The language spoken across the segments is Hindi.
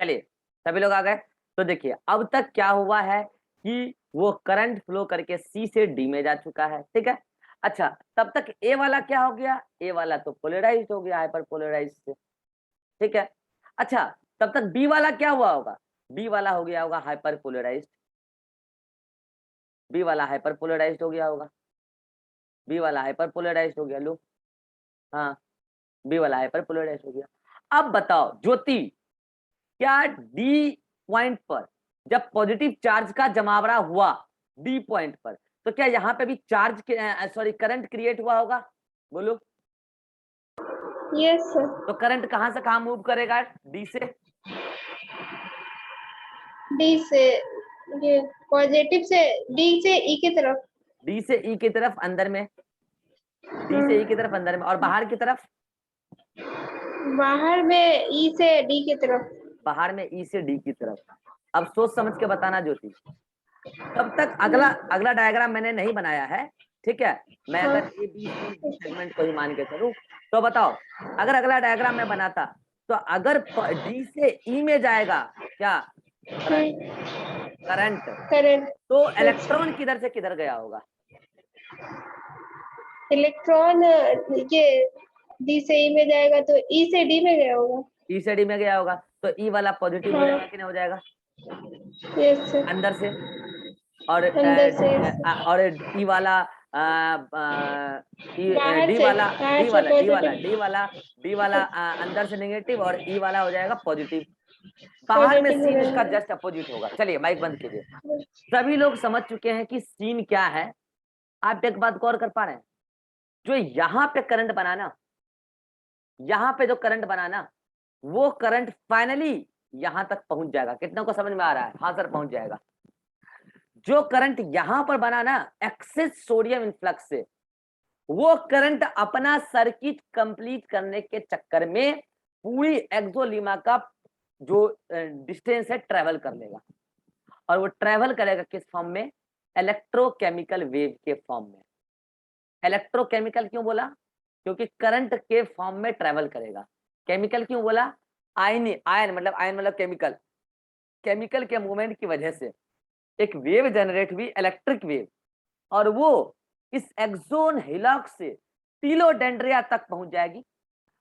चलिए सभी लोग आ गए। तो देखिए अब तक क्या हुआ है कि वो करंट फ्लो करके सी से डी में जा चुका है, ठीक है। अच्छा, तब तक ए वाला क्या हो गया, ए वाला तो पोलराइज्ड हो गया, हाइपर पोलराइज्ड से, ठीक है। अच्छा, तब तक बी वाला क्या हुआ होगा, बी वाला हो गया होगा हाइपर पोलराइज्ड, बी वाला हाइपर पोलराइज्ड हो गया होगा, बी वाला हाइपर पोलराइज्ड हो गया। लो, हाँ, बी वाला हाइपर पोलराइज्ड हो गया। अब बताओ ज्योति, क्या डी पॉइंट पर जब पॉजिटिव चार्ज का जमावड़ा हुआ डी पॉइंट पर, तो क्या यहाँ पे भी चार्ज सॉरी करंट क्रिएट हुआ होगा, बोलो। Yes sir. तो करंट कहां से कहां मूव करेगा, डी से, डी से, ये पॉजिटिव से डी से ई की तरफ, डी से ई की तरफ अंदर में, डी से ई की तरफ अंदर में, और बाहर की तरफ, बाहर में ई से डी की तरफ। बाहर में ई से डी की तरफ। अब सोच समझ के बताना ज्योति। तब तक अगला अगला डायग्राम मैंने नहीं बनाया है, ठीक है। मैं अगर A B C D segment को ही मान के चलूं तो बताओ, अगर अगला डायग्राम मैं बनाता तो अगर डी से ई में जाएगा क्या करंट, करंट। तो इलेक्ट्रॉन किधर से किधर गया होगा, इलेक्ट्रॉन ये डी से ई में जाएगा तो ई से डी में गया होगा। ई से डी में गया होगा, तो ई वाला पॉजिटिव हो जाएगा कि नहीं हो जाएगा, यस सर। अंदर से। और अंदर से और ई वाला बाहर डी से, वाला बाहर डी से वाला डी वाला पॉजिटिव। डी वाला डी वाला अंदर से नेगेटिव, और ई वाला हो जाएगा पॉजिटिव। बाहर में पॉजिटिव हो सीन इसका जाएगा। जस्ट अपोजिट होगा। चलिए माइक बंद कीजिए। सभी लोग समझ चुके हैं कि सीन क्या है। आप एक बात गौर कर पा रहे हैं, जो यहाँ पे करंट बनाना, यहाँ पे जो करंट बनाना, वो करंट फाइनली यहां तक पहुंच जाएगा। कितना को समझ में आ रहा है, हाँ सर पहुंच जाएगा। जो करंट यहां पर बना ना एक्सेस सोडियम इन्फ्लक्स से, वो करंट अपना सर्किट कंप्लीट करने के चक्कर में पूरी एक्सोलीमा का जो डिस्टेंस है ट्रेवल कर लेगा। और वो ट्रेवल करेगा किस फॉर्म में, इलेक्ट्रोकेमिकल वेव के फॉर्म में। इलेक्ट्रोकेमिकल क्यों बोला, क्योंकि करंट के फॉर्म में ट्रेवल करेगा। केमिकल क्यों बोला, आयन, आयन मतलब केमिकल, केमिकल के मूवमेंट की वजह से एक वेव जनरेट हुई, इलेक्ट्रिक वेव, और वो इस एक्सोन हिलॉक से टीलोडेंड्रिया तक पहुंच जाएगी।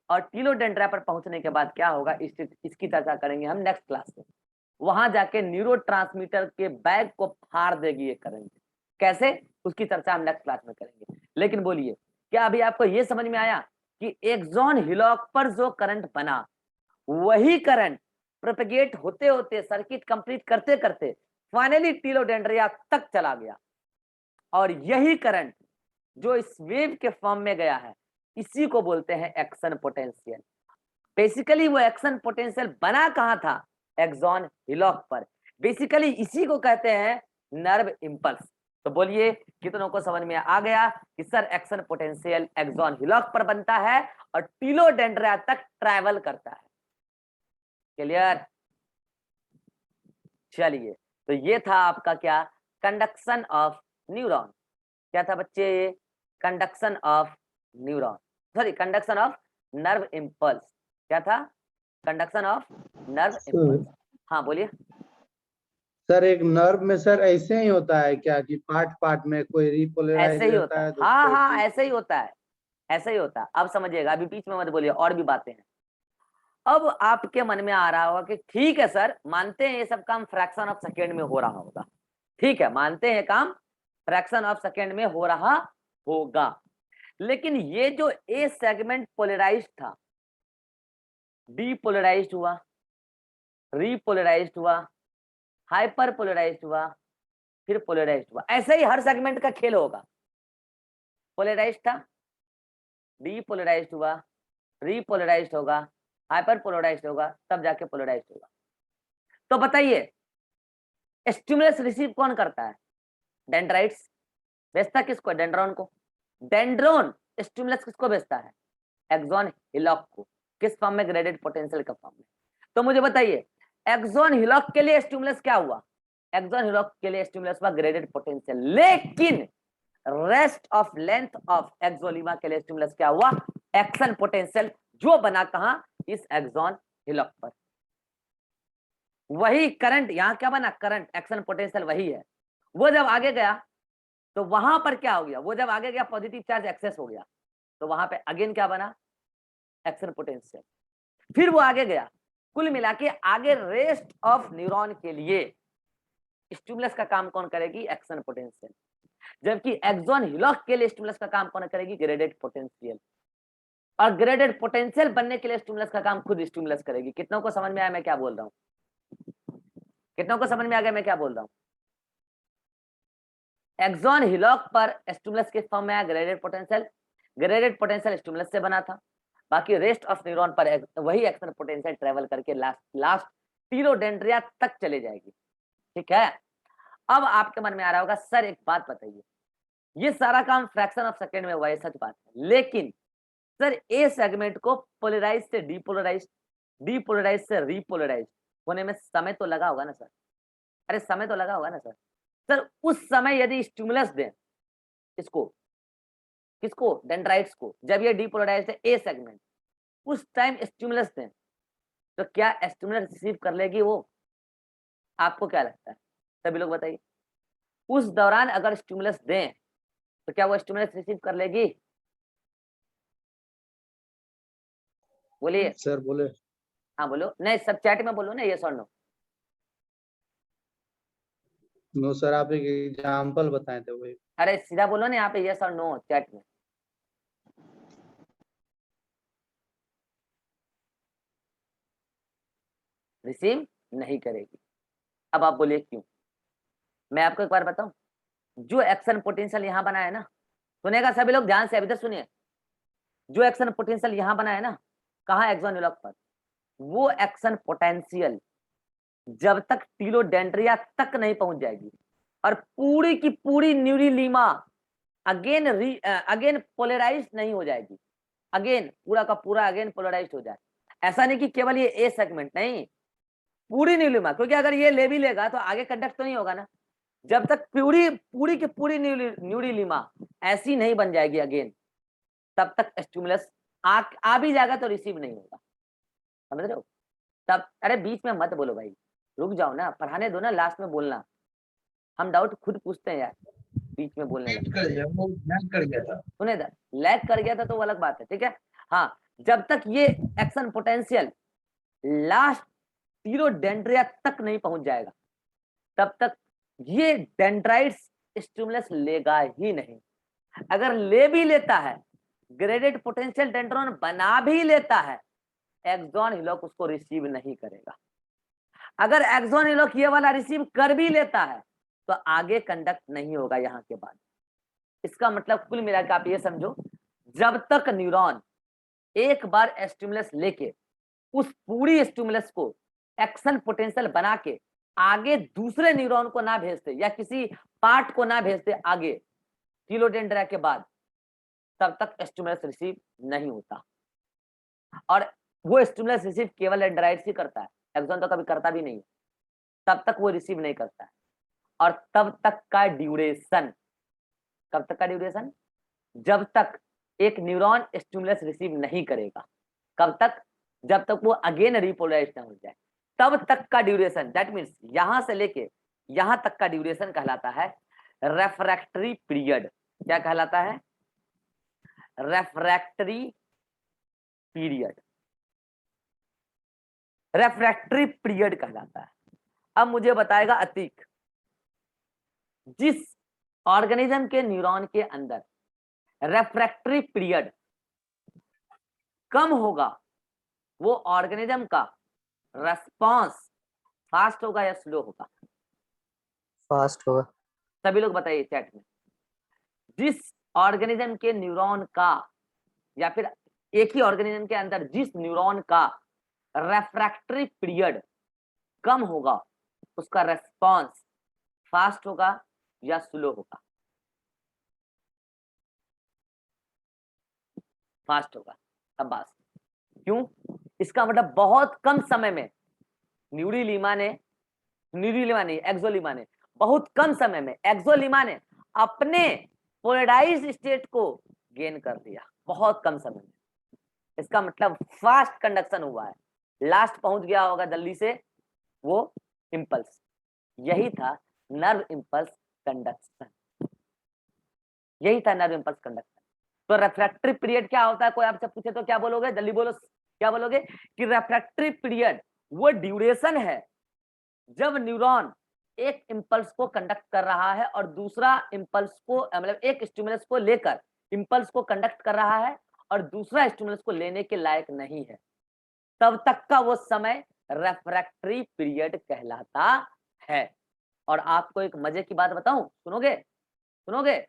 और टीलोडेंड्रिया पर पहुंचने के बाद क्या होगा, इसकी चर्चा करेंगे हम नेक्स्ट क्लास में। वहां जाके न्यूरोट्रांसमीटर के बैग को फाड़ देगी ये करंट, कैसे, उसकी चर्चा हम नेक्स्ट क्लास में करेंगे। लेकिन बोलिए, क्या अभी आपको ये समझ में आया कि एक्सोन हिलॉक पर जो करंट बना, वही करंट प्रोपेगेट होते होते सर्किट कंप्लीट करते करते फाइनली टीलोडेंड्रिया तक चला गया। और यही करंट जो इस वेव के फॉर्म में गया है, इसी को बोलते हैं एक्शन पोटेंशियल। बेसिकली वो एक्शन पोटेंशियल बना कहां था, एक्सोन हिलॉक पर। बेसिकली इसी को कहते हैं नर्व इंपल्स। तो बोलिए कितनों को समझ में आ गया कि sir action potential axon hillock पर बनता है और टीलोडेंड्रिया तक ट्रैवल करता है। क्लियर। चलिए, तो ये था आपका क्या, कंडक्शन ऑफ न्यूरॉन। क्या था बच्चे, conduction of neuron, sorry conduction of nerve impulse. क्या था, कंडक्शन ऑफ नर्व इंपल्स। हाँ बोलिए। सर एक नर्व में सर ऐसे ही होता है क्या कि पार्ट पार्ट में कोई रिपोलराइज ऐसे ही होता रहता है, है तो हाँ कोई हाँ ऐसे ही होता है, ऐसे ही होता है। अब समझिएगा, अभी बीच में मत बोलिए, और भी बातें हैं। अब आपके मन में आ रहा होगा कि ठीक है सर, मानते हैं ये सब काम फ्रैक्शन ऑफ सेकेंड में हो रहा होगा, ठीक है, मानते हैं काम फ्रैक्शन ऑफ सेकेंड में हो रहा होगा, लेकिन ये जो ए सेगमेंट पोलराइज्ड था, डीपोलराइज्ड हुआ, रीपोलराइज्ड हुआ, हाइपर पोलराइज्ड हुआ, फिर पोलराइज्ड हुआ। ऐसे ही हर सेगमेंट का खेल होगा। पोलराइज्ड था, डीपोलराइज्ड हुआ, रीपोलराइज्ड होगा, हाइपर पोलराइज्ड होगा, तब जाके पोलराइज्ड होगा। तो बताइए, स्टिमुलस रिसीव कौन करता है, डेंड्राइट्स भेजता किसको, डेंड्रॉन को। डेंड्रॉन स्टिमुलस किसको भेजता है, एक्सोन हिलॉक को। किस फॉर्म में, ग्रेडेड पोटेंशियल का फॉर्म में। तो मुझे बताइए, एक्सोन हिलॉक के लिए स्टिमुलस क्या हुआ, एक्सोन हिलॉक के लिए स्टिमुलस हुआ ग्रेडेड पोटेंशियल, लेकिन रेस्ट ऑफ लेंथ ऑफ एक्सोलीमा के लिए स्टिमुलस क्या हुआ, एक्शन पोटेंशियल, जो बना कहां, इस एक्सोन हिलॉक पर। वही करंट, यहाँ क्या बना, करंट, एक्शन पोटेंशियल वही है। वो जब आगे गया तो वहां पर क्या हो गया, वो जब आगे गया पॉजिटिव चार्ज एक्सेस हो गया, तो वहां पे अगेन क्या बना, एक्शन पोटेंशियल। फिर वो आगे गया, कुल मिला के आगे रेस्ट ऑफ न्यूरॉन के लिए स्टिमुलस का काम कौन करेगी, एक्शन पोटेंशियल। जबकि एक्सॉन हिलॉक के लिए स्टिमुलस का काम कौन करेगी, ग्रेडेड पोटेंशियल। और ग्रेडेड पोटेंशियल बनने के लिए स्टिमुलस का काम खुद स्टिमुलस करेगी। कितनों को समझ में आया मैं क्या बोल रहा हूँ, कितनों को समझ में आ गया मैं क्या बोल रहा हूँ। एक्सॉन हिलॉक पर स्टिमुलस किस फॉर्म में आया, graded potential. Graded potential stimulus से बना था, बाकी रेस्ट ऑफ न्यूरॉन पर वही एक्शन पोटेंशियल ट्रेवल करके लास्ट टीलोडेंड्रिया तक चले जाएगी। ठीक है, अब आपके मन में आ रहा होगा सर एक बात बताइए, ये सारा काम फ्रैक्शन ऑफ सेकेंड में हुआ है, सच बात है, लेकिन सर ए सेगमेंट को पोलराइज से डीपोलराइज, डीपोलराइज से रीपोलराइज होने में समय तो लगा होगा ना सर, अरे समय तो लगा होगा ना सर। सर उस समय यदि स्टिमुलस दें इसको, किसको, डेंड्राइट्स को, जब ये डीपोलराइज है ए सेगमेंट, उस टाइम स्टिमुलस दें तो क्या स्टिमुलस रिसीव कर लेगी वो, आपको क्या लगता है, सभी लोग बताइए। उस दौरान अगर स्टिमुलस दें तो क्या वो स्टिमुलस रिसीव कर लेगी, बोलिए। सर बोले। हाँ बोलो, नहीं सब चैट में बोलो ना, यस और नो। नो सर, आप एक एग्जाम्पल बताए थे वही। अरे सीधा बोलो ना यहाँ पे यस और नो चैट में। रिसीव नहीं करेगी। अब आप बोलिए क्यों, मैं आपको एक बार बताऊं, जो एक्शन पोटेंशियल यहाँ बना है ना, सुनेगा सभी लोग ध्यान से, अभी तक सुनिए, जो एक्शन पोटेंशियल यहाँ बना है ना, कहाँ, एक्सॉन न्यूरॉन पर, वो एक्शन पोटेंशियल जब तक टीलोडेंड्रिया तक नहीं पहुंच जाएगी और पूरी की पूरी न्यूरीलीमा अगेन पोलराइज नहीं हो जाएगी, अगेन पूरा का पूरा अगेन पोलराइज हो जाए। ऐसा नहीं कि केवल ये ए सेगमेंट, नहीं, पूरी न्यूरीलीमा, क्योंकि अगर ये ले भी लेगा तो आगे कंडक्ट तो नहीं होगा ना। जब तक पूरी की पूरी न्यूरीलीमा ऐसी नहीं बन जाएगी अगेन, तब तक स्टिमुलस आ भी जाएगा तो रिसीव नहीं होगा, समझ रहे हो। तब अरे बीच में मत बोलो भाई, रुक जाओ ना, पढ़ाने दो ना, लास्ट में बोलना, हम डाउट खुद पूछते हैं यार, बीच में बोलने लगते हैं। सुने था, लैग कर गया था तो वो अलग बात है, ठीक है। हाँ, जब तक ये एक्शन पोटेंशियल लास्ट टीलोडेंड्रिया तक नहीं पहुंच जाएगा, तब तक ये डेंड्राइट्स स्टिमुलस लेगा ही नहीं। अगर ले भी लेता है, ग्रेडेड पोटेंशियल डेंड्रॉन बना भी लेता है, एक्सॉन हिलॉक उसको रिसीव नहीं करेगा। अगर एक्सॉन हिलॉक ये वाला रिसीव कर भी लेता है तो आगे कंडक्ट नहीं होगा यहाँ के बाद। इसका मतलब कुल मिलाकर आप ये समझो, जब तक न्यूरॉन एक बार स्टिमुलस लेके उस पूरी स्टिमुलस को एक्शन पोटेंशियल बना के आगे दूसरे न्यूरॉन को ना भेजते या किसी पार्ट को ना भेजते आगे टीलोडेंड्रिया के बाद, तब तक स्टिमुलस रिसीव नहीं होता। और वो स्टिमुलस रिसीव केवल डेंड्राइट्स ही करता है, एक्सॉन तो कभी करता भी नहीं है, तब तक वो रिसीव नहीं करता है। और तब तक का ड्यूरेशन, कब तक का ड्यूरेशन, जब तक एक न्यूरॉन स्टिमुलस रिसीव नहीं करेगा, कब तक, जब तक वो अगेन रिपोलराइज ना हो जाए, तब तक का ड्यूरेशन, दैट मीन्स यहां से लेके यहां तक का ड्यूरेशन कहलाता है रेफ्रैक्टरी पीरियड। क्या कहलाता है, रेफ्रैक्टरी पीरियड, रेफ्रैक्टरी पीरियड कहलाता है। अब मुझे बताएगा अतीक, जिस ऑर्गेनिज्म के न्यूरॉन के अंदर रेफ्रैक्टरी पीरियड कम होगा, वो ऑर्गेनिज्म का रेस्पॉन्स फास्ट होगा या स्लो होगा, फास्ट होगा। सभी लोग बताइए चैट में। जिस ऑर्गेनिज्म के न्यूरॉन का, या फिर एक ही ऑर्गेनिज्म के अंदर जिस न्यूरॉन का रेफ्रैक्टरी पीरियड कम होगा, उसका रेस्पॉन्स फास्ट होगा या स्लो होगा, फास्ट होगा। अब बात क्यों, इसका मतलब बहुत कम समय में न्यूरीलीमा ने, न्यूरीलीमा नहीं एक्सोलीमा ने, बहुत कम समय में एक्सोलीमा ने अपने पोलराइज्ड स्टेट को गेन कर दिया, बहुत कम समय में। इसका मतलब फास्ट कंडक्शन हुआ है, लास्ट पहुंच गया होगा जल्दी से वो इम्पल्स, यही था नर्व इम्पल्स कंडक्शन, यही था नर्व इम्पल्स कंडक्शन। तो रेफ्रैक्टरी पीरियड क्या होता है, कोई आपसे पूछे तो क्या बोलोगे, जल्दी बोलो, क्या बोलोगे कि रेफ्रैक्टरी पीरियड वो ड्यूरेशन है जब न्यूरॉन एक इम्पल्स को कंडक्ट कर रहा है और दूसरा इम्पल्स को, मतलब एक स्टिमुलस को लेकर इम्पल्स को कंडक्ट कर रहा है और दूसरा स्टिमुलस को लेने के लायक नहीं है, तब तक का वो समय रेफ्रैक्टरी पीरियड कहलाता है। और आपको एक मजे की बात बताऊं, सुनोगे सुनोगे,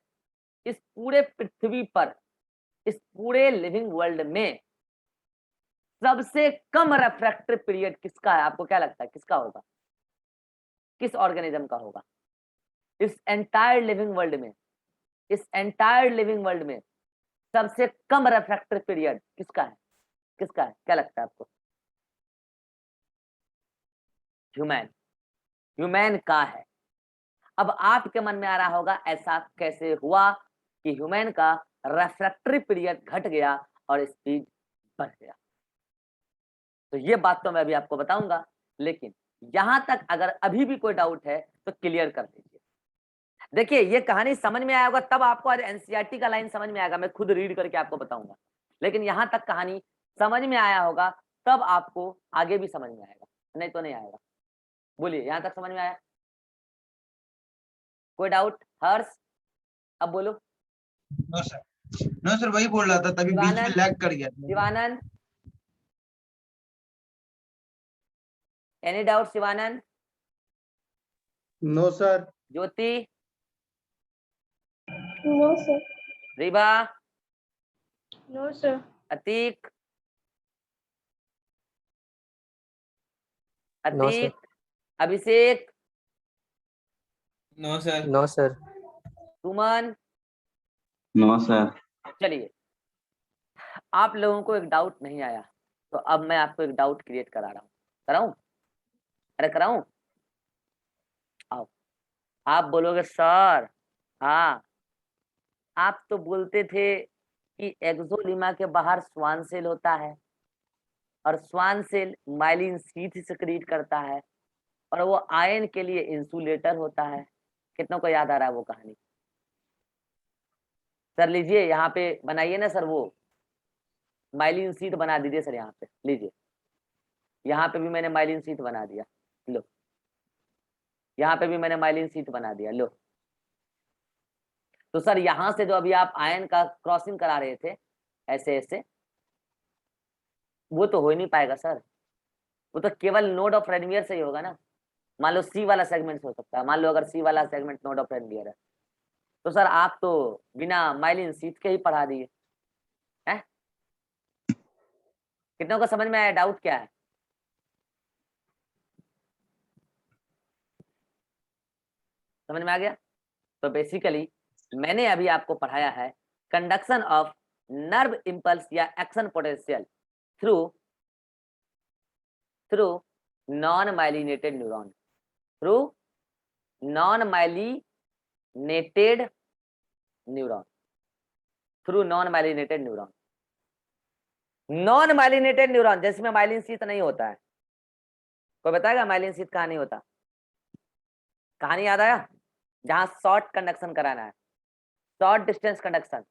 इस पूरे पृथ्वी पर, इस पूरे लिविंग वर्ल्ड में सबसे कम रेफ्रैक्टरी पीरियड किसका है, आपको क्या लगता है किसका होगा, किस ऑर्गेनिज्म का होगा इस एंटायर लिविंग वर्ल्ड में, इस एंटायर लिविंग वर्ल्ड में सबसे कम रेफ्रैक्टरी पीरियड किसका है, किसका है, क्या लगता है आपको? ह्यूमन, ह्यूमन का है। अब आपके मन में आ रहा होगा ऐसा कैसे हुआ कि ह्यूमन का रेफ्रैक्टरी पीरियड घट गया और स्पीड बढ़ गया। तो ये बात तो मैं अभी आपको बताऊंगा, लेकिन यहां तक अगर अभी भी कोई डाउट है तो क्लियर कर दीजिए। देखिए ये कहानी समझ में आया होगा तब आपको आज एनसीईआरटी का लाइन समझ में आएगा, मैं खुद रीड करके आपको बताऊंगा, लेकिन यहां तक कहानी समझ में आया होगा तब आपको आगे भी समझ में आएगा, नहीं तो नहीं आएगा। बोलिए यहां तक समझ में आया, कोई डाउट? हर्ष अब बोलो। नो सर, नो सर, वही बोल रहा था, तभी बीच में शिवानंद, लैग कर गया। Shivanand, any doubt Shivanand? No sir. Jyoti, no sir. Riba, no sir. Atiq, no sir. Atiq, Abhishek, no sir. No sir. Suman. No sir. चलिए आप लोगों को एक डाउट नहीं आया तो अब मैं आपको एक डाउट क्रिएट करा रहा हूं, कराऊं? अरे कराऊं? आओ, आप बोलोगे सर हाँ, आप तो बोलते थे कि एक्सोलिमा के बाहर स्वान सेल होता है और Schwann cell myelin sheath secrete करता है और वो आयन के लिए इंसुलेटर होता है। कितनों को याद आ रहा है वो कहानी? सर लीजिए यहाँ पे बनाइए ना सर, वो माइलिन शीथ बना दीजिए सर, यहाँ पे लीजिए, यहाँ पे भी मैंने माइलिन शीथ बना दिया, लो यहाँ पे भी मैंने माइलिन शीथ बना दिया, लो। तो सर यहाँ से जो अभी आप आयन का क्रॉसिंग करा रहे थे ऐसे ऐसे, वो तो हो ही नहीं पाएगा सर, वो तो केवल नोड ऑफ रेडमियर से ही होगा ना। मान लो सी वाला सेगमेंट हो सकता है, मान लो अगर सी वाला सेगमेंट नोड ऑफ रेडमियर है तो सर आप तो बिना माइलिन शीथ के ही पढ़ा दिए हैं। कितनों को समझ में आया? डाउट क्या है? समझ में आ गया? तो बेसिकली मैंने अभी आपको पढ़ाया है कंडक्शन ऑफ नर्व इंपल्स या action potential through non myelinated neuron, through non myelinated neuron, through non myelinated neuron. Non myelinated neuron जिसमें माइलिन शीथ नहीं होता है, कोई बताएगा माइलिन शीथ कहाँ नहीं होता? कहानी याद आया? जहां शॉर्ट कंडक्शन कराना है, शॉर्ट डिस्टेंस कंडक्शन,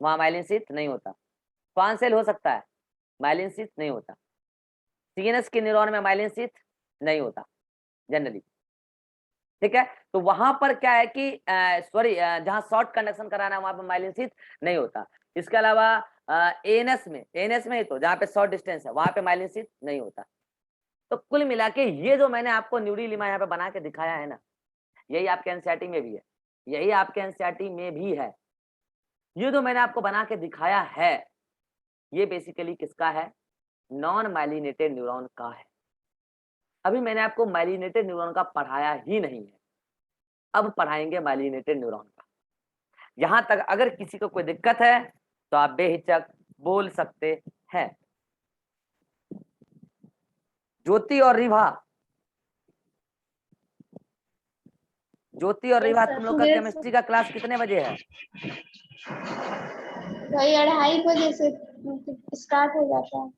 वहां माइलिन शीथ नहीं होता। स्वान सेल हो सकता है, माइलिन शीथ नहीं होता। सीएनएस के न्यूरॉन में माइलिन शीथ नहीं होता जनरली, ठीक है। तो वहां पर क्या है कि सॉरी, जहां शॉर्ट कंडक्शन कराना है वहां पर माइलिन शीथ नहीं होता। इसके अलावा एएनएस में ही तो जहां पे शॉर्ट डिस्टेंस है वहां पे माइलिन शीथ नहीं होता। तो कुल मिला के ये जो मैंने आपको न्यूरीलिमा यहाँ पे बना के दिखाया है ना, यही आपके एनसीईआरटी में भी है, यही आपके एनसीईआरटी में भी है। ये जो मैंने आपको बना के दिखाया है ये बेसिकली किसका है? नॉन माइलिनेटेड न्यूरॉन का है। अभी मैंने आपको माइलिनेटेड न्यूरॉन का पढ़ाया ही नहीं है, अब पढ़ाएंगे माइलिनेटेड न्यूरॉन का। यहां तक अगर किसी को कोई दिक्कत है तो आप बेहिचक बोल सकते हैं। ज्योति और रिभा, ज्योति और रिभा, तुम लोग का Yes, केमिस्ट्री का क्लास कितने बजे है? वही 2:30 बजे से स्टार्ट हो जाता है।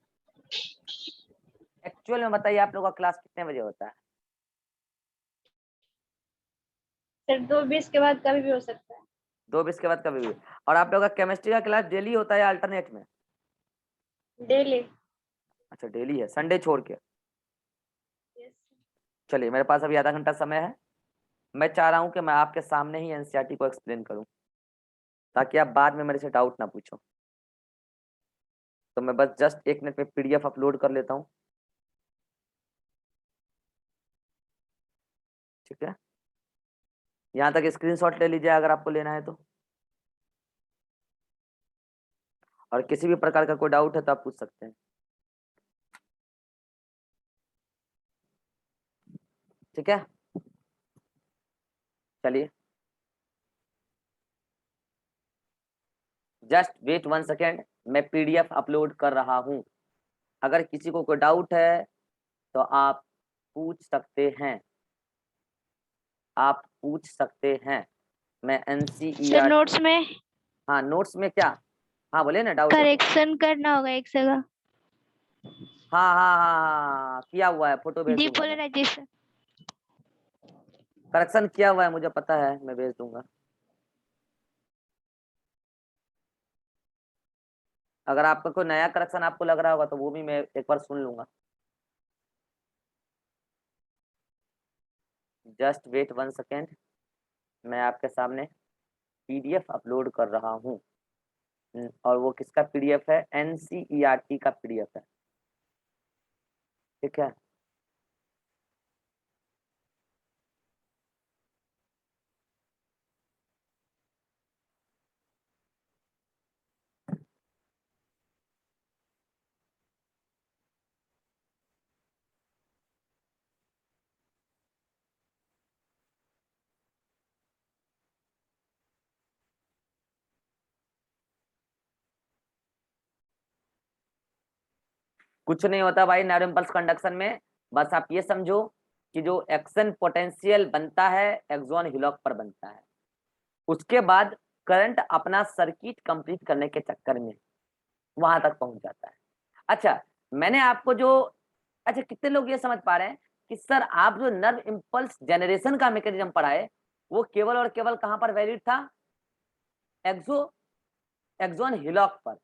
एक्चुअल में बताइए आप लोगों का क्लास कितने बजे होता है? सर 2:20 के बाद कभी भी हो सकता है। 2:20 के बाद कभी भी। और आप लोगों का केमिस्ट्री का क्लास डेली होता है या अल्टरनेट में? डेली। अच्छा डेली है, संडे छोड़ के। यस। चलिए मेरे पास अभी आधा घंटा समय है, मैं चाह रहा हूँ कि मैं आपके सामने ही एनसीईआरटी को एक्सप्लेन करूँ ताकि आप बाद में मेरे से डाउट ना पूछो। तो मैं बस जस्ट 1 मिनट में पीडीएफ अपलोड कर लेता हूँ, ठीक है? यहाँ तक स्क्रीनशॉट ले लीजिए अगर आपको लेना है तो, और किसी भी प्रकार का कोई डाउट है तो आप पूछ सकते हैं, ठीक है? चलिए जस्ट वेट 1 सेकेंड, मैं पीडीएफ अपलोड कर रहा हूँ। अगर किसी को कोई डाउट है तो आप पूछ सकते हैं, आप पूछ सकते हैं। मैं सर एनसीईआरटी, नोट्स में हाँ नोट्स में क्या, हाँ बोले ना डाउट है तो। करेक्शन करना होगा एक जगह, हाँ हाँ हाँ हाँ, किया हुआ है, फोटो भेज दूंगा मैं। डिपोलराइजेशन। करेक्शन किया हुआ है, मुझे पता है, मैं भेज दूंगा। अगर आपका कोई नया करेक्शन आपको लग रहा होगा तो वो भी मैं एक बार सुन लूंगा। जस्ट वेट 1 सेकेंड, मैं आपके सामने पीडीएफ अपलोड कर रहा हूँ। और वो किसका पीडीएफ है? एनसीईआरटी का पीडीएफ है, ठीक है? कुछ नहीं होता भाई नैरो इम्पल्स कंडक्शन में, बस आप ये समझो कि जो एक्शन पोटेंशियल बनता है एक्सॉन हिलॉक पर बनता है, उसके बाद करंट अपना सर्किट कंप्लीट करने के चक्कर में वहां तक पहुंच जाता है। अच्छा मैंने आपको जो, अच्छा कितने लोग ये समझ पा रहे हैं कि सर आप जो नर्व इम्पल्स जनरेशन का मैकेनिज्म पढ़ाए वो केवल और केवल कहां पर वैलिड था? एक्सॉन हिलॉक पर,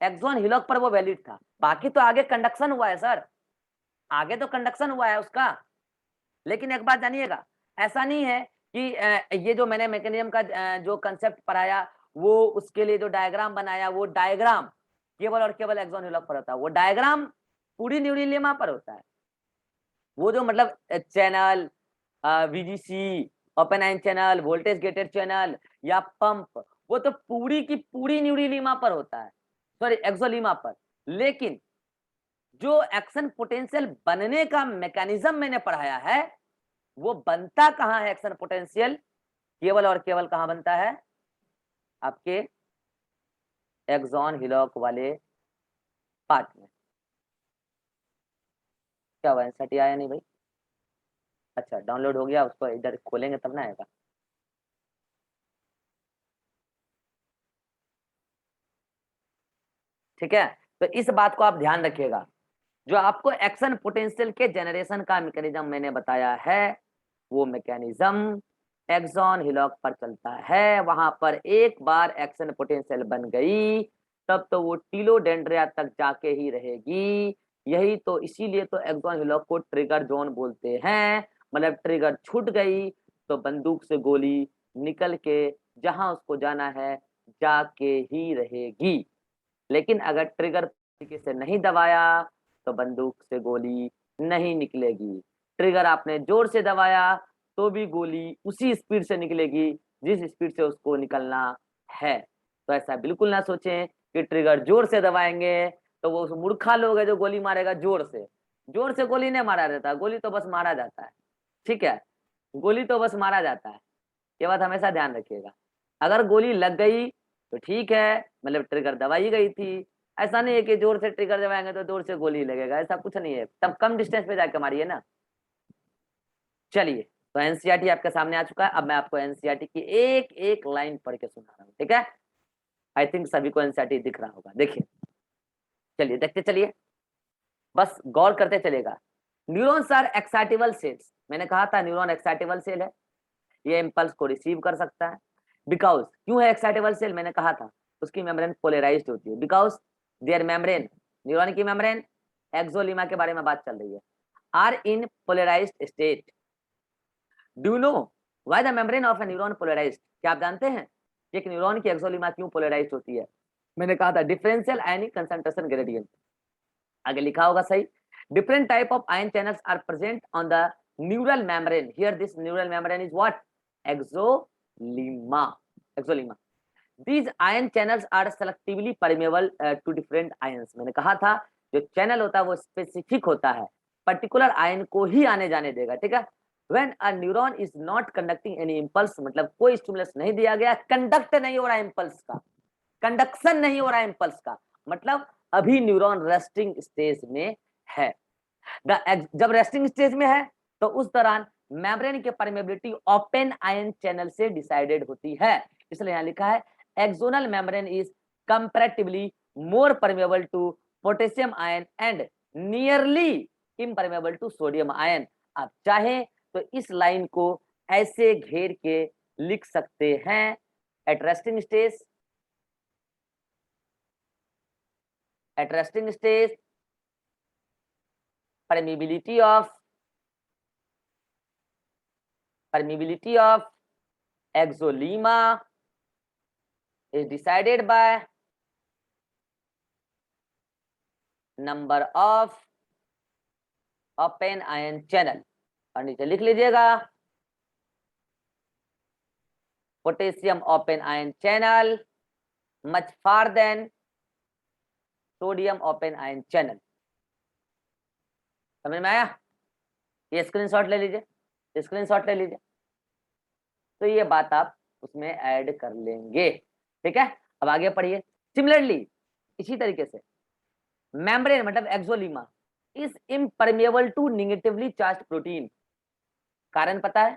एक्सॉन हिलॉक पर वो वैलिड था, बाकी तो आगे कंडक्शन हुआ है सर, आगे तो कंडक्शन हुआ है उसका। लेकिन एक बात जानिएगा, ऐसा नहीं है कि ये जो मैंने मैकेनिज्म का जो कंसेप्ट पढ़ाया वो उसके लिए जो डायग्राम बनाया वो डायग्राम केवल और केवल एक्सॉन हिलॉक पर होता है, वो डायग्राम पूरी न्यूरिलेमा पर होता है। वो जो मतलब channel, VGC, open ion channel, voltage gated channel या पंप, वो तो पूरी की पूरी न्यूरिलीमा पर होता है, सॉरी एक्सोलीमा पर। लेकिन जो एक्शन पोटेंशियल बनने का मैकेनिज्म मैंने पढ़ाया है वो बनता कहां है? एक्शन पोटेंशियल केवल और केवल कहां बनता है? आपके एक्सॉन हिलॉक वाले पार्ट में। क्या हुआ, एनसीईआरटी आया नहीं भाई? अच्छा डाउनलोड हो गया, उसको इधर खोलेंगे तब ना आएगा। ठीक है, तो इस बात को आप ध्यान रखिएगा, जो आपको एक्शन पोटेंशियल के जनरेशन का मैकेनिज्म मैंने बताया है वो मैकेनिज्म एक्सॉन हिलॉक पर चलता है। वहां पर एक बार एक्शन पोटेंशियल बन गई तब तो वो टीलोडेंड्रिया तक जाके ही रहेगी। यही तो, इसीलिए तो एक्सॉन हिलॉक को ट्रिगर जोन बोलते हैं। मतलब ट्रिगर छूट गई तो बंदूक से गोली निकल के जहां उसको जाना है जाके ही रहेगी। लेकिन अगर ट्रिगर तरीके से नहीं दबाया तो बंदूक से गोली नहीं निकलेगी। ट्रिगर आपने जोर से दबाया तो भी गोली उसी स्पीड से निकलेगी जिस स्पीड से उसको निकलना है। तो ऐसा बिल्कुल ना सोचें कि ट्रिगर जोर से दबाएंगे तो वो मूर्खा लोग है जो गोली मारेगा जोर से। जोर से गोली नहीं मारा जाता, गोली तो बस मारा जाता है, ठीक है? गोली तो बस मारा जाता है, ये बात हमेशा ध्यान रखिएगा। अगर गोली लग गई तो ठीक है, मतलब ट्रिगर दबाई गई थी। ऐसा नहीं है कि जोर से ट्रिगर दबाएंगे तो जोर से गोली लगेगा, ऐसा कुछ नहीं है, तब कम डिस्टेंस पे जाके मारिए ना। चलिए, तो एनसीईआरटी आपके सामने आ चुका है। अब मैं आपको एनसीईआरटी की एक एक लाइन पढ़ के सुना रहा हूँ, ठीक है? आई थिंक सभी को एनसीईआरटी दिख रहा होगा, देखिए, चलिए देखते चलिए। बस गौर करते चलेगा। न्यूरॉन्स आर एक्साइटेबल सेल्स, मैंने कहा था न्यूरॉन एक्साइटेबल सेल है, ये इम्पल्स को रिसीव कर सकता है। बिकॉज क्यों है एक्साइटेबल सेल, मैंने कहा था उसकी मेम्ब्रेन पोलराइज्ड होती है, बिकॉज देयर मेम्ब्रेन, न्यूरॉन की मेम्ब्रेन, एक्सोलीमा के बारे में बात चल रही है, are in polarised state. Do you know why the membrane of a neuron polarised, क्या आप जानते हैं कि एक न्यूरॉन की एक्सोलीमा क्यों पोलराइज्ड होती है? मैंने कहा था डिफरेंशियल आयनिक कंसंट्रेशन ग्रेडियंट, आगे लिखा होगा सही। Different type of ion channels are present on the neural membrane, here this neural membrane is what, axolemma, axolemma. These ion channels are selectively permeable to different ions, मैंने कहा था जो चैनल होता है वो स्पेसिफिक होता है, पर्टिकुलर आयन को ही आने जाने देगा, ठीक है। When a neuron is not conducting any impulse, मतलब कोई स्टिमुलस नहीं दिया गया, कंडक्ट नहीं हो रहा इम्पल्स का, कंडक्शन नहीं हो रहा इम्पल्स का, मतलब अभी न्यूरॉन रेस्टिंग स्टेज में है। जब रेस्टिंग स्टेज में है तो उस दौरान मेम्ब्रेन की परमेबिलिटी ओपन आयन चैनल से डिसाइडेड होती है, इसलिए यहाँ लिखा है axonal membrane is comparatively more permeable to potassium ion and nearly impermeable to sodium ion. आप चाहें तो इस लाइन को ऐसे घेर के लिख सकते हैं, at resting stage, at resting stage permeability of exolemma is decided by number of open ion channel, और नीचे लिख लीजिएगा potassium open ion channel much far than sodium open ion channel. समझ में आया? ये स्क्रीनशॉट ले लीजिए, स्क्रीनशॉट ले लीजिए, तो ये बात आप उसमें ऐड कर लेंगे, ठीक है। अब आगे पढ़िए। सिमिलरली इसी तरीके से मेम्ब्रेन मतलब axolemma is impermeable to negatively charge protein, कारण पता है,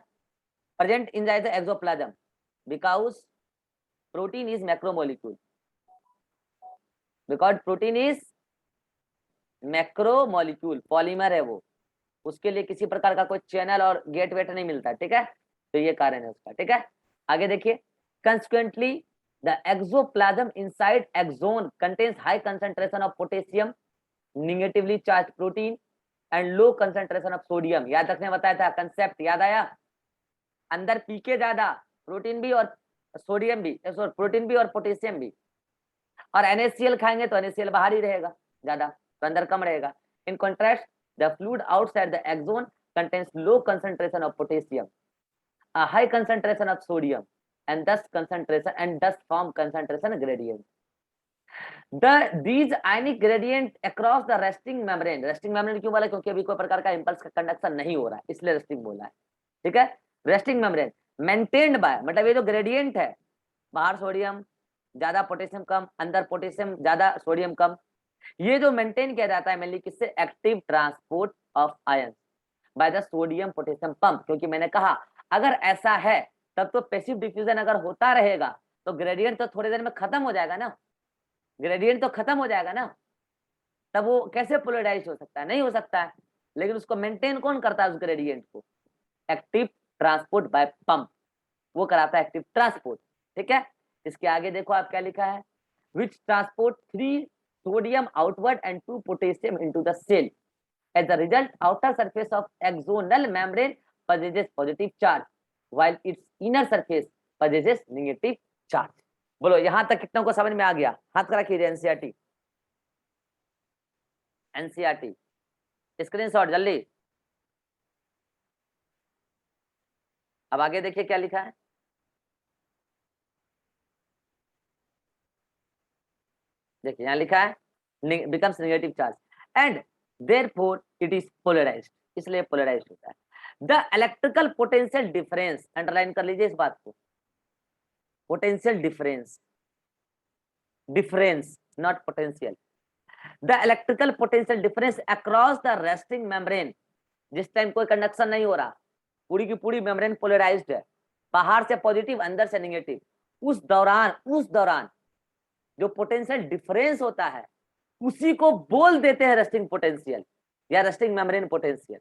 present in the axoplasm because protein is macromolecule, because protein is macromolecule, polymer है वो, उसके लिए किसी प्रकार का कोई चैनल और गेट वेट नहीं मिलता, ठीक है, तो ये कारण है उसका, ठीक है। आगे देखिए, consequently the axoplasm inside axon contains high concentration of potassium, negatively charge protein and low concentration of sodium. याद रखने बताया था, कंसेप्ट याद आया, अंदर पीके ज्यादा प्रोटीन भी और सोडियम भी, प्रोटीन भी और पोटेशियम भी, और NaCl खाएंगे तो NaCl बाहर ही रहेगा ज्यादा, तो अंदर कम रहेगा। In contrast the fluid outside the axon contains low concentration of potassium, a high concentration of sodium and thus form concentration gradient. These ionic gradient across the resting membrane क्यों बोला, क्योंकि अभी कोई प्रकार का इम्पल्स का कंडक्शन नहीं हो रहा है, इसलिए रेस्टिंग बोला है, ठीक है। रेस्टिंग मेम्ब्रेन मेंटेन्ड बाय, मतलब ये जो ग्रेडियंट है, बाहर सोडियम ज्यादा पोटेशियम कम, अंदर पोटेशियम ज्यादा सोडियम कम, ये जो मेंटेन किया जाता है मेनली किससे, active transport of ion by the sodium potassium pump, क्योंकि मैंने कहा अगर ऐसा है तब तो पैसिव डिफ्यूजन अगर होता रहेगा तो ग्रेडियंट तो थोड़ी देर में खत्म हो जाएगा ना, ग्रेडियंट तो खत्म हो जाएगा ना, तब वो कैसे पोलराइज हो सकता है, नहीं हो सकता है। लेकिन उसको मेंटेन कौन करता है उस ग्रेडियंट को, एक्टिव ट्रांसपोर्ट बाय पंप, वो कराता है एक्टिव ट्रांसपोर्ट, ठीक है। इसके आगे देखो आप क्या लिखा है, विच transport 3 sodium outward and 2 potassium into the cell. As a result, outer surface of axonal membrane possesses positive charge, while its inner surface possesses negative charge. बोलो यहां तक कितनों को समझ में आ गया? हाथ करा कीजिए, एनसीईआरटी, एनसीईआरटी स्क्रीनशॉट जल्दी। अब आगे देखिए क्या लिखा है, देखिए यहाँ लिखा है becomes negative charge and therefore it is polarized, इसलिए polarized होता है। The electrical potential difference, underline कर लीजिए इस बात को, potential difference not potential, the electrical potential difference across the resting membrane, जिस टाइम कोई कंडक्शन नहीं हो रहा, पूरी की पूरी मेम्ब्रेन पोलराइज्ड है, बाहर से पॉजिटिव अंदर से नेगेटिव, उस दौरान जो पोटेंशियल डिफरेंस होता है उसी को बोल देते हैं रेस्टिंग पोटेंशियल या रेस्टिंग मेम्ब्रेन पोटेंशियल।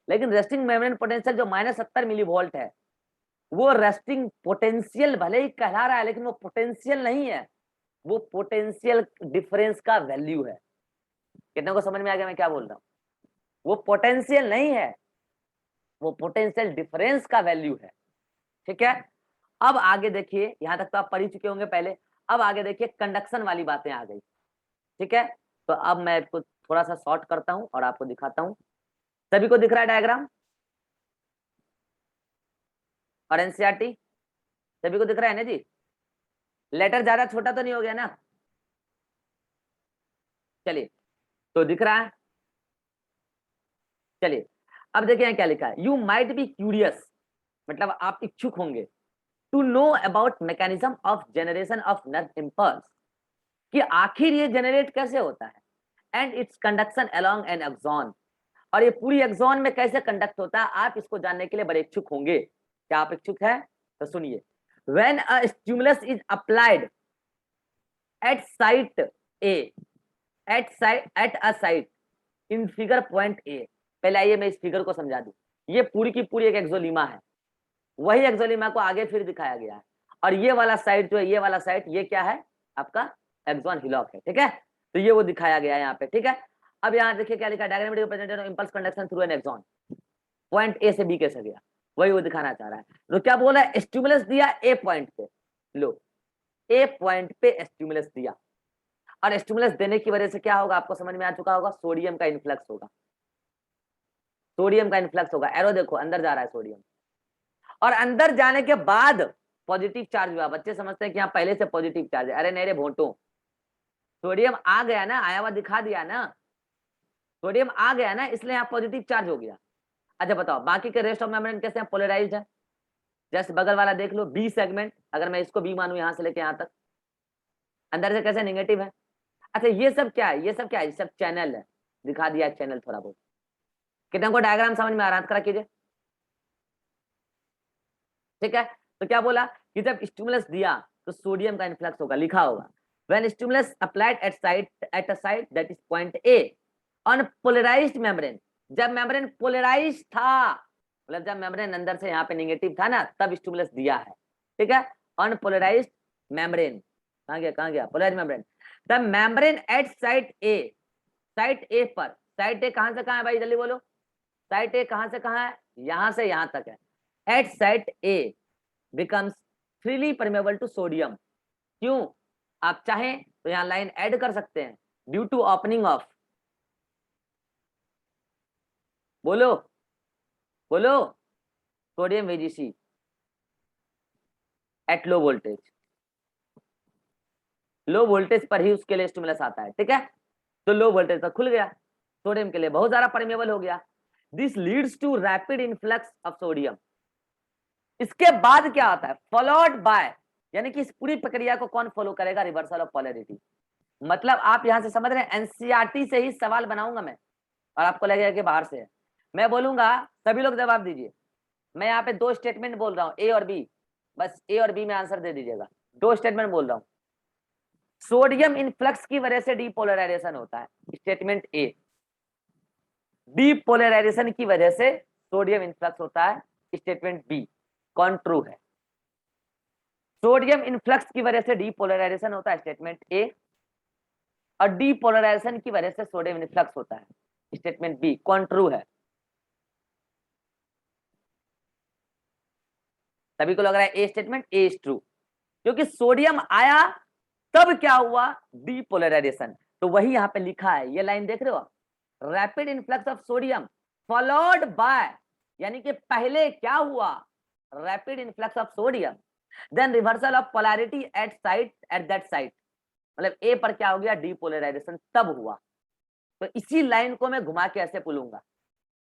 लेकिन रेस्टिंग मेम्ब्रेन पोटेंशियल जो -70 मिली वोल्ट है, वो रेस्टिंग पोटेंशियल भले ही कहला रहा है, लेकिन वो पोटेंशियल नहीं है, वो पोटेंशियल डिफरेंस का वैल्यू है। कितने को समझ में आ गया मैं क्या बोल रहा हूँ? वो पोटेंशियल नहीं है, वो पोटेंशियल डिफरेंस का वैल्यू है। ठीक है, अब आगे देखिए, यहां तक तो आप पढ़ ही चुके होंगे पहले। अब आगे देखिए, कंडक्शन वाली बातें आ गई। ठीक है, तो अब मैं इसको थोड़ा सा शॉर्ट करता हूं और आपको दिखाता हूं। सभी को दिख रहा है डायग्राम और एनसीईआरटी सभी को दिख रहा है ना जी? लेटर ज्यादा छोटा तो नहीं हो गया ना? चलिए, तो दिख रहा है। चलिए, अब देखिए यहाँ क्या लिखा है, यू माइट बी क्यूरियस, मतलब आप इच्छुक होंगे, to know about mechanism of generation of nerve impulse, कि आखिर ये जनरेट कैसे होता है, and its conduction along an axon, और ये पूरी एक्सॉन में कैसे कंडक्ट होता है, आप इसको जानने के लिए बड़े इच्छुक होंगे। क्या आप इच्छुक हैं? तो सुनिए, when a stimulus is applied at site A, eight a site in figure point A. पहले आइए मैं इस फिगर को समझा दूं। ये पूरी की पूरी एक एक्सोलीमा है, वही एक्सोलीमा को आगे फिर दिखाया गया है, और ये वाला साइड जो है, ये वाला साइड, ये क्या है आपका एक्सॉन हिलॉक है। ठीक है, तो ये वो दिखाया गया है यहाँ पे। ठीक है, अब यहाँ देखिए क्या लिखा है, diagrammatic representation of impulse conduction through an axon, point A से बी कैसे गया, वही वो दिखाना चाह रहा है। तो क्या बोला है, स्टिमुलस दिया ए पॉइंट पे, लो ए पॉइंट पे स्टिमुलस दिया, और स्टिमुलस देने की वजह से क्या होगा आपको समझ में आ चुका होगा, सोडियम का इन्फ्लक्स होगा। सोडियम का इन्फ्लक्स होगा, एरो देखो अंदर जा रहा है सोडियम, और अंदर जाने के बाद पॉजिटिव चार्ज हुआ। बच्चे समझते हैं कि यहाँ पहले से पॉजिटिव चार्ज है, अरे नहीं रे भोटो, सोडियम आ गया ना, आया हुआ दिखा दिया ना, सोडियम आ गया ना, इसलिए यहाँ पॉजिटिव चार्ज हो गया। अच्छा बताओ, बाकी के रेस्ट ऑफ मेम्ब्रेन कैसे हैं, पोलराइज्ड है। जैसे बगल वाला देख लो, बी सेगमेंट, अगर मैं इसको बी मानूं यहाँ से लेके यहाँ तक, अंदर से कैसे नेगेटिव है। अच्छा ये सब क्या है, ये सब क्या है, ये सब चैनल है, दिखा दिया चैनल थोड़ा बहुत। कितने को डायग्राम समझ में आ रहा है, कीजिए। ठीक है, तो क्या बोला कि जब स्टिमुलस दिया तो सोडियम का इन्फ्लक्स होगा, लिखा होगा when stimulus applied at a site that is point A on polarised membrane, जब मेम्ब्रेन पोलराइज था, मतलब जब मेम्ब्रेन अंदर से यहाँ पे नेगेटिव था ना, तब स्टिमुलस दिया है। ठीक है, ऑन पोलराइज्ड मेम्ब्रेन, कहाँ गया polarized membrane, the membrane at site A, site A पर, साइट ए कहां से कहां है भाई जल्दी बोलो, साइट ए कहां से कहां है, यहां से यहां तक है। At site A becomes freely permeable to sodium, क्यों, आप चाहें तो यहां लाइन ऐड कर सकते हैं, ड्यू टू ओपनिंग ऑफ, बोलो बोलो, sodium VGC at low voltage, low voltage पर ही उसके लिए स्टिमुलस आता है। ठीक है, तो लो वोल्टेज पर खुल गया, सोडियम के लिए बहुत ज्यादा परमेबल हो गया। This leads to rapid influx of sodium. इसके बाद क्या आता है, फॉलोड बाय, यानी कि इस पूरी प्रक्रिया को कौन फॉलो करेगा, रिवर्सल ऑफ पोलैरिटी। मतलब आप यहां से समझ रहे हैं, एनसीईआरटी से ही सवाल बनाऊंगा मैं, और आपको लगेगा कि बाहर से है। मैं बोलूंगा, सभी लोग जवाब दीजिए। मैं यहाँ पे 2 स्टेटमेंट बोल रहा हूँ, ए और बी, बस ए और बी में आंसर दे दीजिएगा। 2 स्टेटमेंट बोल रहा हूँ, सोडियम इन्फ्लक्स की वजह से डीपोलराइजेशन होता है, स्टेटमेंट ए। डीपोलराइजेशन की वजह से सोडियम इन्फ्लक्स होता है, स्टेटमेंट बी। कौन ट्रू है, सोडियम इन्फ्लक्स की वजह से डीपोलराइजेशन होता है, स्टेटमेंट ए, और डीपोलराइजेशन की वजह से सोडियम इन्फ्लक्स होता है, स्टेटमेंट बी। कौन ट्रू है, सभी को लग रहा है ए स्टेटमेंट, ए इज ट्रू, क्योंकि सोडियम आया तब क्या हुआ, डीपोलराइजेशन। तो वही यहाँ पे लिखा है, ये लाइन देख रहे हो, rapid influx of sodium followed by, यानी कि पहले क्या हुआ, rapid influx of sodium, then reversal of polarity at site, at that site, मतलब ए पर क्या हो गया, डीपोलराइजेशन तब हुआ। तो इसी लाइन को मैं घुमा के ऐसे बोलूंगा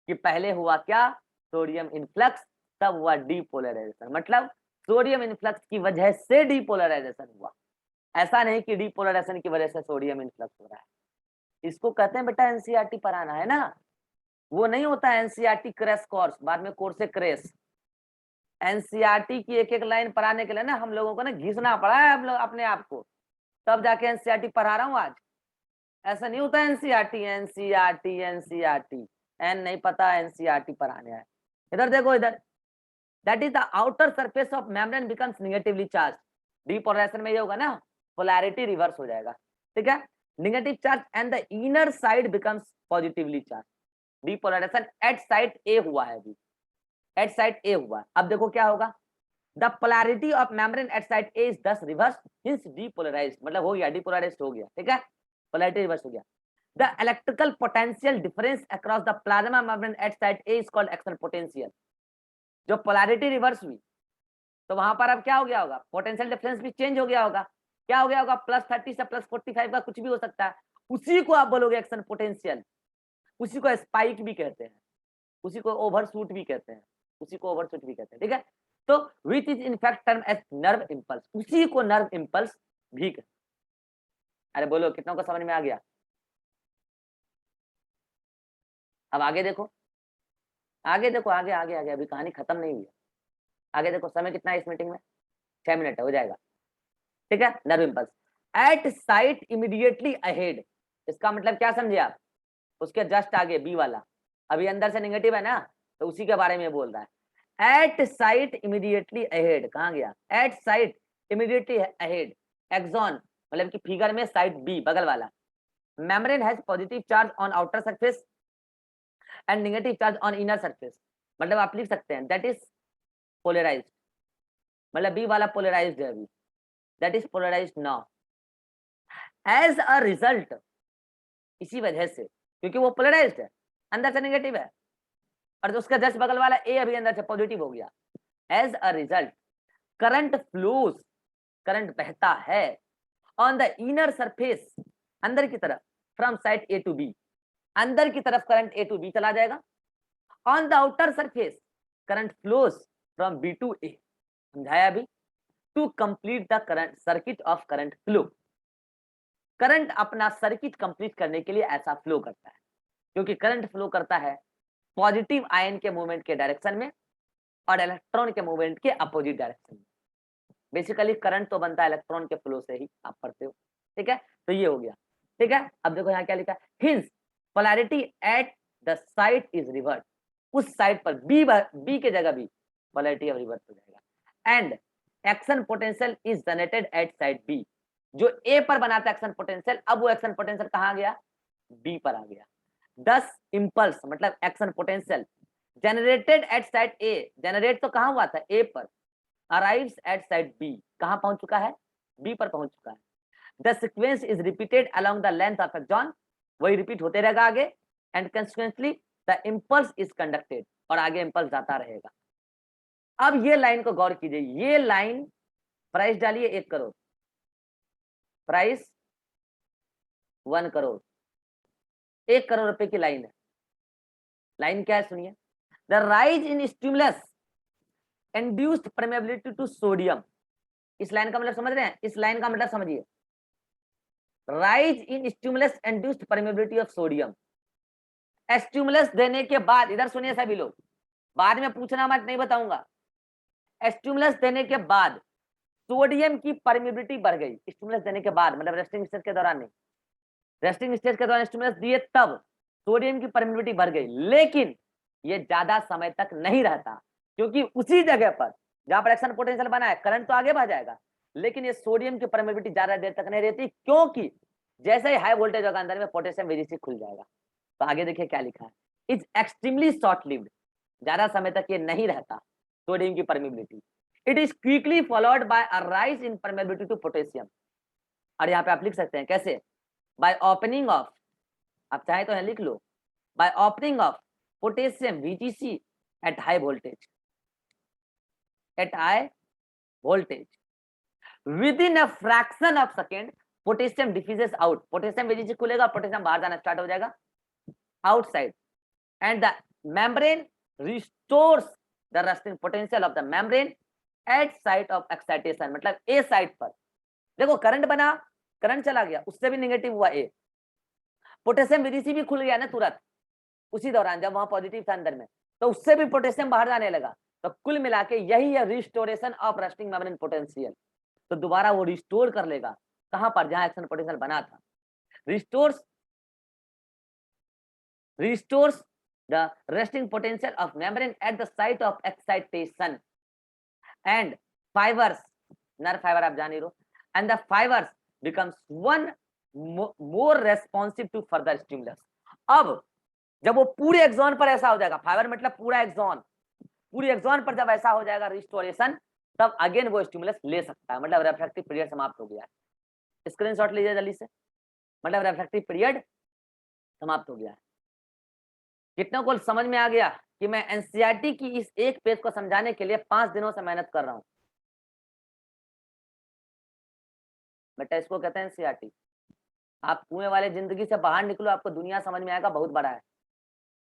कि पहले हुआ क्या, सोडियम इन्फ्लक्स, तब हुआ डीपोलराइजेशन, मतलब सोडियम इन्फ्लक्स की वजह से डीपोलराइजेशन हुआ, ऐसा नहीं कि डीपोलराइजेशन की वजह से सोडियम इन्फ्लक्स हो रहा है। इसको कहते हैं बेटा एनसीईआरटी पढ़ाना है ना, वो नहीं होता है एनसीईआरटी क्रैश कोर्स, बाद में कोर्स से क्रैश। एनसीईआरटी की एक एक लाइन पढ़ाने के लिए ना हम लोगों को ना घिसना पड़ा है, हम लोग अपने आप को, तब जाके एनसीईआरटी पढ़ा रहा हूँ आज। ऐसा नहीं होता एनसीईआरटी एनसीईआरटी एनसीईआरटी, एन नहीं पता एनसीईआरटी पर आने है। इधर देखो इधर, that is the outer surface of membrane becomes negatively charge. Depolarisation में ये होगा ना, पोलैरिटी रिवर्स हो जाएगा, ठीक है। Negative charge and the inner side becomes positively charge. Depolarization at side A हुआ है अभी, एट साइड ए हुआ है। अब देखो क्या होगा, the polarity of membrane at side A is thus reverse, hence depolarised, मतलब हो गया डीपोलराइज्ड हो गया, ठीक है, पोलैरिटी रिवर्स हो गया। The electrical potential difference across the plasma membrane at side A is called action potential. जो पोलैरिटी रिवर्स हुई तो वहां पर अब क्या हो गया होगा, पोटेंशियल डिफरेंस भी चेंज हो गया होगा। क्या हो गया होगा, +30 से +45 का कुछ भी हो सकता है, उसी को आप बोलोगे एक्शन पोटेंशियल। उसी को स्पाइक भी कहते हैं, उसी को ओवरशूट भी कहते हैं, उसी को ओवरशूट भी कहते हैं, ठीक है। तो which is in fact term as nerve impulse, उसी को नर्व इंपल्स भी कहते हैं। अरे बोलो कितनों को समझ में आ गया। अब आगे देखो, आगे देखो, आगे आगे आगे, अभी कहानी खत्म नहीं हुई है। आगे देखो, समय कितना है इस मीटिंग में, 6 मिनट है, हो जाएगा, ठीक है। Nerve impulse at site immediately ahead, इसका मतलब क्या समझे आप, उसके जस्ट आगे बी वाला, अभी अंदर से नेगेटिव है ना, तो उसी के बारे में बोल रहा है। एट साइट इमीडिएटली अहेड, कहाँ गया, at site immediately ahead, axon मतलब कि फिगर में साइड बी बगल वाला, membrane has positive charge on outer surface and negative charge on inner surface. मतलब आप लिख सकते हैं दैट इज पोलराइज्ड, मतलब बी वाला पोलराइज्ड है अभी, that is polarised now. As a result, इसी वजह से, क्योंकि वो पोलराइज्ड है, अंदर से नेगेटिव है, और जो उसका जस्ट बगल वाला ए अभी अंदर से पॉजिटिव हो गया। As a result current flows, current बहता है ऑन द इनर सरफेस, अंदर की तरफ, from side A to B, अंदर की तरफ करंट ए टू बी चला जाएगा। On the outer surface current flows from B to A, समझाया अभी, to complete the current circuit of current flow. Current अपना सर्किट कंप्लीट करने के लिए ऐसा फ्लो करता है, क्योंकि करंट फ्लो करता है पॉजिटिव आयन के मूवमेंट के डायरेक्शन में और इलेक्ट्रॉन के मूवमेंट के अपोजिट डायरेक्शन में। बेसिकली करंट तो बनता है इलेक्ट्रॉन के फ्लो से ही, आप पढ़ते हो, ठीक है। तो ये हो गया, ठीक है। अब देखो यहाँ क्या लिखा है, hence polarity at the site is reverse, उस साइड पर बी के जगह भी पोलैरिटी अब रिवर्स हो जाएगा। And action potential is generated at side B, जो ए पर बनाता है एक्शन पोटेंशियल, अब वो एक्शन पोटेंशियल कहाँ गया, बी पर आ गया। 10 इंपल्स मतलब action potential generated at side A, generate तो कहाँ हुआ था, ए पर, अराइव्स एट साइड बी, कहाँ पहुंच चुका है, बी पर पहुंच चुका है। The sequence is repeated along the length of axon, वही रिपीट होते रहेगा आगे, and consequently the impulse is conducted, और आगे इंपल्स जाता रहेगा। अब ये लाइन को गौर कीजिए, ये लाइन प्राइस डालिए 1 करोड़, प्राइस 1 करोड़, 1 करोड़ रुपए की लाइन है। लाइन क्या है सुनिए, the rise in stimulus induced permeability to sodium, इस लाइन का मतलब समझ रहे हैं, इस लाइन का मतलब समझिए, rise in stimulus induced permeability of sodium. Stimulus देने के बाद, इधर सुनिए सभी लोग, बाद में पूछना मत, नहीं बताऊंगा। स्टिमुलस देने के बाद सोडियम की परमेबिलिटी बढ़ गई, स्टिमुलस देने के बाद मतलब रेस्टिंग स्टेज के दौरान नहीं, रेस्टिंग स्टेज के दौरान स्टिमुलस दिए तब सोडियम की परमेबिलिटी बढ़ गई, लेकिन ये ज्यादा समय तक नहीं रहता, क्योंकि उसी जगह पर जहां पर एक्शन पोटेंशियल बना है करंट तो आगे बढ़ जाएगा, लेकिन ये सोडियम की परमेबिलिटी ज्यादा देर तक नहीं रहती, क्योंकि जैसे ही हाई वोल्टेज होगा अंदर में पोटेशियम वेजिसी खुल जाएगा। तो आगे देखिए क्या लिखा है, इज एक्सट्रीमली शॉर्ट लिव्ड, ज्यादा समय तक ये नहीं रहता सोडियम की permeability. It is quickly followed by a rise in permeability to potassium, और यहाँ पे आप लिख सकते हैं कैसे, बाय ओपनिंग ऑफ, आप चाहे तो है लिख लो, by opening of potassium VGC at high voltage, at high voltage within a fraction of second potassium diffuses out, potassium VGC खुलेगा, पोटेशियम बाहर जाना स्टार्ट हो जाएगा outside, and the membrane restores the resting potential of the membrane at site of excitation, मतलब A साइड पर देखो करंट बना, करंट चला गया, उससे भी नेगेटिव हुआ A, पोटेशियम VGC भी खुल गया ना तुरंत उसी दौरान जब वहां पॉजिटिव था अंदर में, तो उससे भी पोटेशियम बाहर जाने लगा। तो कुल मिला के यही है restoration of resting membrane potential. तो दोबारा वो रिस्टोर कर लेगा कहां पर, जहां एक्शन पोटेंशियल बना था, restores restores the resting potential of membrane at the site of excitation and fibers, nerve fiber आप जान ही रहो, and the fibers becomes one more responsive to further stimulus. अब जब वो पूरे एक्सॉन पर ऐसा हो जाएगा, फाइबर मतलब पूरा एक्सॉन, पूरी एक्सॉन पर जब ऐसा हो जाएगा रिस्टोरेशन, तब अगेन वो स्टिमुलस ले सकता है, मतलब रिफ्रैक्टिव पीरियड समाप्त हो गया है। स्क्रीनशॉट लीजिए जल्दी से, मतलब रिफ्रैक्टिव पीरियड समाप्त हो गया है। कितनों को समझ में आ गया कि मैं एनसीईआरटी की इस एक पेज को समझाने के लिए 5 दिनों से मेहनत कर रहा हूं? बेटा इसको कहते हैं एनसीईआरटी। आप कुएं वाले जिंदगी से बाहर निकलो, आपको दुनिया समझ में आएगा, बहुत बड़ा है।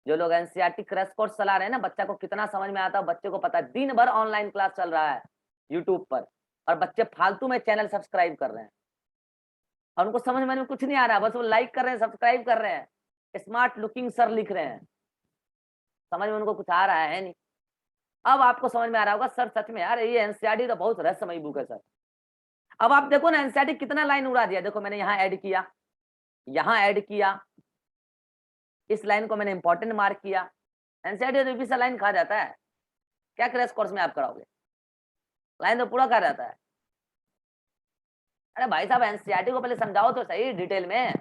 जो लोग एनसीईआरटी क्रैश कोर्स चला रहे हैं ना, बच्चा को कितना समझ में आता है, बच्चे को पता है। दिन भर ऑनलाइन क्लास चल रहा है यूट्यूब पर, और बच्चे फालतू में चैनल सब्सक्राइब कर रहे हैं, और उनको समझ में कुछ नहीं आ रहा, बस वो लाइक कर रहे हैं, सब्सक्राइब कर रहे हैं, स्मार्ट लुकिंग सर लिख रहे हैं, समझ में उनको कुछ आ रहा है नहीं। अब आपको समझ में आ रहा होगा सर सच में यार ये एनसीईआरटी तो बहुत रहस्यमयी बुक है सर। अब आप देखो ना एनसीईआरटी कितना लाइन उड़ा दिया, देखो मैंने यहाँ ऐड किया, यहाँ ऐड किया, इस लाइन को मैंने इंपॉर्टेंट मार्क किया। एनसीईआरटी रिवीजन लाइन खा जाता है क्या क्रैश कोर्स में आप कराओगे? लाइन तो पूरा खा जाता है। अरे भाई साहब एनसीईआरटी को पहले समझाओ तो सही डिटेल में।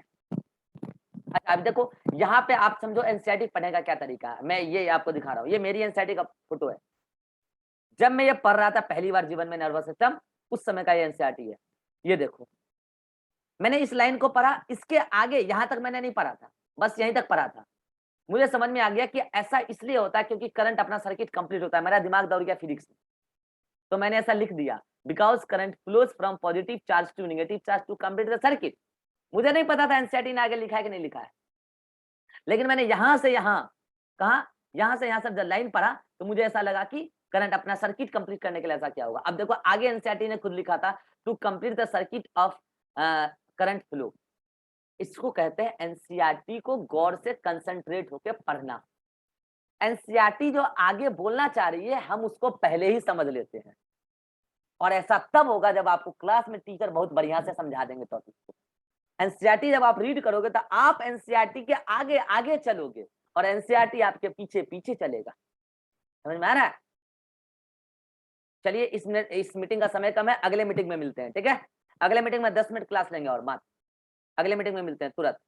अच्छा अब देखो यहाँ पे आप समझो एनसीईआरटी पढ़ने का क्या तरीका है, मैं ये आपको दिखा रहा हूँ, ये मेरी एनसीईआरटी का फोटो है। जब मैं ये पढ़ रहा था पहली बार जीवन में नर्वस सिस्टम, उस समय का ये एनसीईआरटी है। ये देखो मैंने इस लाइन को पढ़ा, इसके आगे यहाँ तक मैंने नहीं पढ़ा था, बस यहीं तक पढ़ा था। मुझे समझ में आ गया कि ऐसा इसलिए होता है क्योंकि करंट अपना सर्किट कंप्लीट होता है। मेरा दिमाग दौड़ गया फिजिक्स में, तो मैंने ऐसा लिख दिया, because current flows from positive charge to negative charge to complete the circuit. मुझे नहीं पता था एनसीईआरटी ने आगे लिखा है कि नहीं लिखा है, लेकिन मैंने यहाँ से यहाँ कहा, यहाँ से यहाँ सब जब लाइन पढ़ा तो मुझे ऐसा लगा कि करंट अपना सर्किट कंप्लीट करने के लिए ऐसा क्या होगा। अब देखो आगे एनसीईआरटी ने खुद लिखा था to complete the circuit of current flow. इसको कहते हैं एनसीईआरटी को गौर से कंसंट्रेट होकर पढ़ना। एनसीईआरटी जो आगे बोलना चाह रही है हम उसको पहले ही समझ लेते हैं, और ऐसा तब होगा जब आपको क्लास में टीचर बहुत बढ़िया से समझा देंगे टॉपिक को। एनसीईआरटी जब आप रीड करोगे तो आप एनसीईआरटी के आगे आगे चलोगे और एनसीईआरटी आपके पीछे पीछे चलेगा। समझ में आ रहा है? चलिए इस मीटिंग का समय कम है, अगले मीटिंग में मिलते हैं, ठीक है? अगले मीटिंग में 10 मिनट क्लास लेंगे और बात, अगले मीटिंग में मिलते हैं तुरंत।